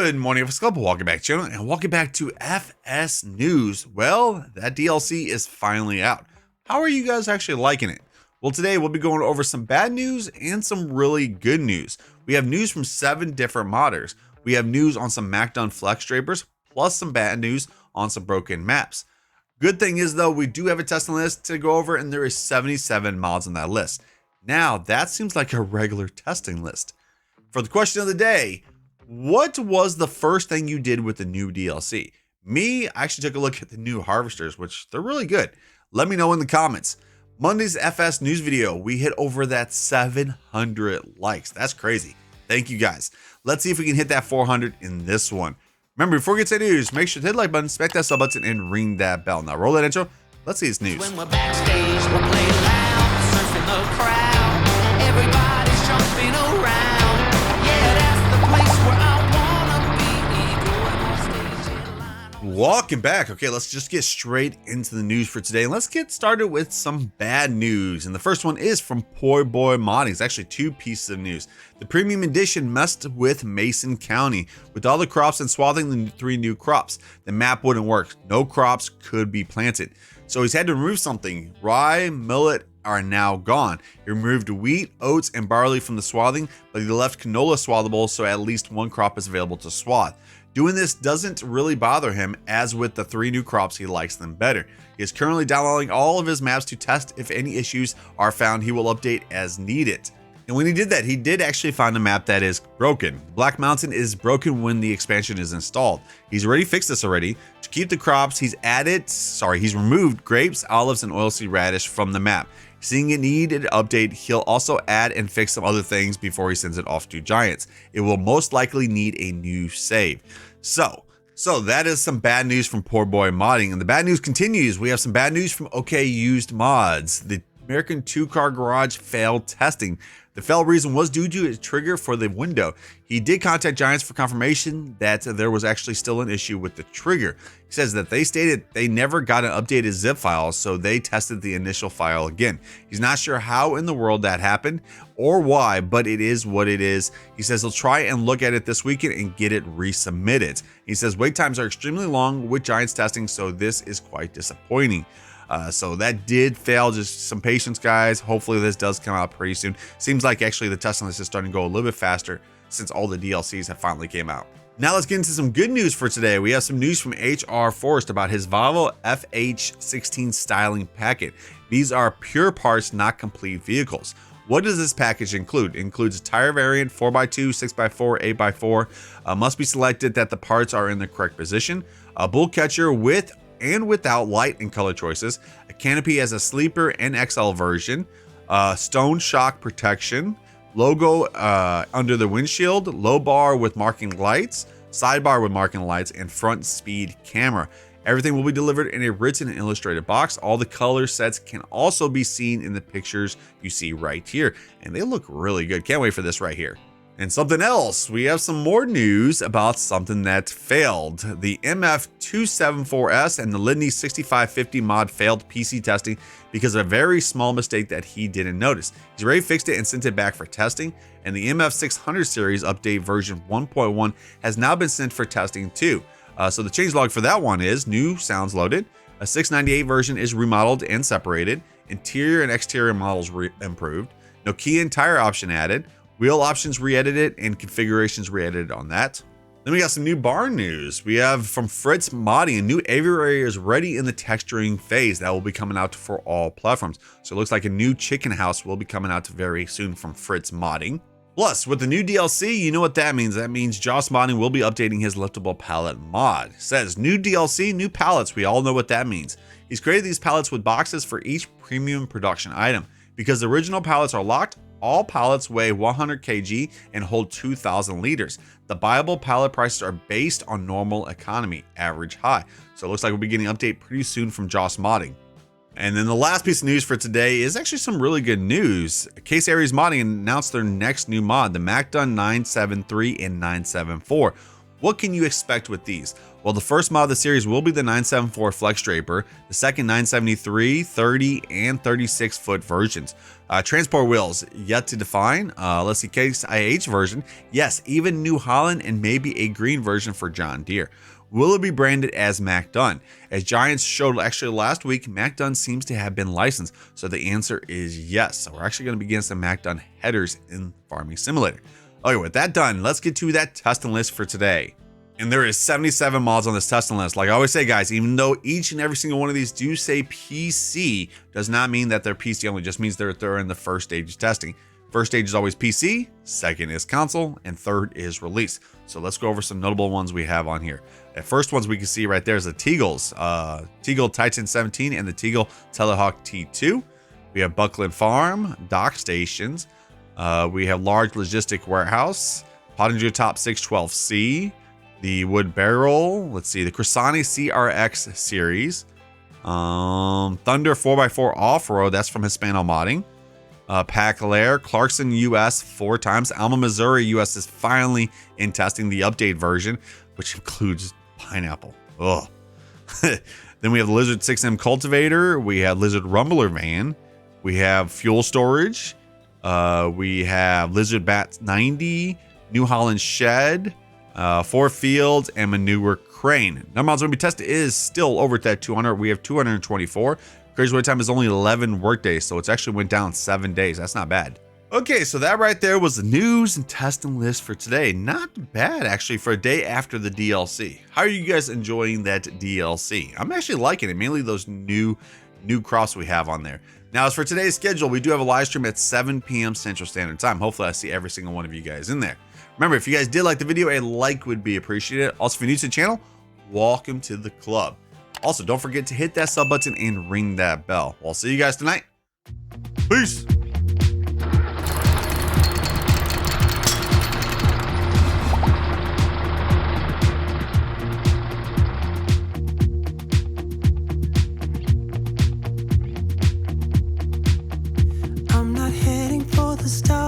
Good morning, FSClub. Welcome back to the channel and welcome back to FS News. Well, that DLC is finally out. How are you guys actually liking it? Well, today we'll be going over some bad news and some really good news. We have news from 7 different modders. We have news on some MacDon FlexDrappers, plus some bad news on some broken maps. Good thing is though, we do have a testing list to go over and there is 77 mods on that list. Now, that seems like a regular testing list. For the question of the day, what was the first thing you did with the new DLC? Me, I actually took a look at the new harvesters, which they're really good. Let me know in the comments. Monday's FS news video, we hit over that 700 likes. That's crazy. Thank you guys. Let's see if we can hit that 400 in this one. Remember, before we get to the news, make sure to hit the like button, smack that sub button, and ring that bell. Now roll that intro. Let's see this news. When we're backstage, we'll play loud, surfing the crowd. Everybody's jumping around. Yeah, that's the place where I wanna be. Going on stage in line. Welcome back. Okay, let's just get straight into the news for today. Let's get started with some bad news. And the first one is from Poor Boy Modding. It's actually 2 pieces of news. The premium edition messed with Mason County. With all the crops and swathing the 3 new crops, the map wouldn't work. No crops could be planted. So he's had to remove something. Rye, millet are now gone. He removed wheat, oats, and barley from the swathing, but he left canola swathable, so at least 1 crop is available to swath. Doing this doesn't really bother him, as with the 3 new crops, he likes them better. He is currently downloading all of his maps to test if any issues are found. He will update as needed. And when he did that, he did actually find a map that is broken. Black Mountain is broken when the expansion is installed. He's already fixed this already. To keep the crops, he's removed grapes, olives, and oilseed radish from the map. Seeing it needed an update, he'll also add and fix some other things before he sends it off to Giants. It will most likely need a new save. So that is some bad news from Poor Boy Modding. And the bad news continues. We have some bad news from OK Used Mods. The American 2-car garage failed testing. The failed reason was due to a trigger for the window. He did contact Giants for confirmation that there was actually still an issue with the trigger. He says that they stated they never got an updated zip file, so they tested the initial file again. He's not sure how in the world that happened or why, but it is what it is. He says he'll try and look at it this weekend and get it resubmitted. He says wait times are extremely long with Giants testing, so this is quite disappointing. So that did fail. Just some patience, guys. Hopefully this does come out pretty soon. Seems like actually the testing list is starting to go a little bit faster since all the DLCs have finally came out. Now let's get into some good news for today. We have some news from HR Forrest about his Volvo FH16 styling packet. These are pure parts, not complete vehicles. What does this package include? It includes a tire variant, 4x2, 6x4, 8x4. Must be selected that the parts are in the correct position. A bull catcher with and without light and color choices, a canopy as a sleeper and XL version, stone shock protection, logo under the windshield, low bar with marking lights, sidebar with marking lights, and front speed camera. Everything will be delivered in a written and illustrated box. All the color sets can also be seen in the pictures you see right here, and they look really good. Can't wait for this right here. And something else, we have some more news about something that failed. The MF274S and the Lidney 6550 mod failed PC testing because of a very small mistake that he didn't notice. He's already fixed it and sent it back for testing. And the MF600 series update version 1.1 has now been sent for testing too. So the changelog for that one is new sounds loaded. A 698 version is remodeled and separated. Interior and exterior models improved. No key and tire option added. Wheel options re-edited and configurations re-edited on that. Then we got some new barn news. We have from Fritz Modding, a new aviary is ready in the texturing phase that will be coming out for all platforms. So it looks like a new chicken house will be coming out very soon from Fritz Modding. Plus, with the new DLC, you know what that means. That means Joss Modding will be updating his Liftable Pallet mod. It says new DLC, new pallets. We all know what that means. He's created these pallets with boxes for each premium production item. Because the original pallets are locked, all pallets weigh 100 kg and hold 2,000 liters. The buyable pallet prices are based on normal economy, average high. So it looks like we'll be getting an update pretty soon from Joss Modding. And then the last piece of news for today is actually some really good news. Case Aries Modding announced their next new mod, the MacDon 973 and 974. What can you expect with these? Well, the first mod of the series will be the 974 FlexDrapper, the second 973, 30, and 36 foot versions. Transport wheels yet to define. Let's see, Case IH version. Yes, even New Holland and maybe a green version for John Deere. Will it be branded as MacDon? As Giants showed actually last week, MacDon seems to have been licensed. So the answer is yes. So we're actually going to be getting some MacDon headers in Farming Simulator. Okay, with that done, let's get to that testing list for today. And there is 77 mods on this testing list. Like I always say, guys, even though each and every single one of these do say PC, does not mean that they're PC only, just means they're in the first stage of testing. First stage is always PC, second is console, and third is release. So let's go over some notable ones we have on here. The first ones we can see right there is the Teagles, Teagle Titan 17 and the Teagle Telehawk T2. We have Buckland Farm, dock stations. We have large logistic warehouse, Pottinger Top 612C, the wood barrel. Let's see, the Corsani CRX series, Thunder 4x4 off-road. That's from Hispano Modding. Pack Lair, Clarkson US 4 times. Alma, Missouri US is finally in testing the update version, which includes pineapple. Ugh. Then we have the Lizard 6M cultivator. We have Lizard Rumbler van. We have fuel storage. We have Lizard Bat 90, New Holland shed, 4 fields, and manure crane. Number of mods going to be tested is still over at that 200. We have 224. Crazy wait time is only 11 work days, so it's actually went down 7 days. That's not bad. Okay, so that right there was the news and testing list for today. Not bad, actually, for a day after the DLC. How are you guys enjoying that DLC? I'm actually liking it, mainly those new crops we have on there. Now, as for today's schedule, we do have a live stream at 7 p.m. Central Standard Time. Hopefully, I see every single one of you guys in there. Remember, if you guys did like the video, a like would be appreciated. Also, if you're new to the channel, welcome to the club. Also, don't forget to hit that sub button and ring that bell. Well, I'll see you guys tonight. Peace. I'm not heading for the stars.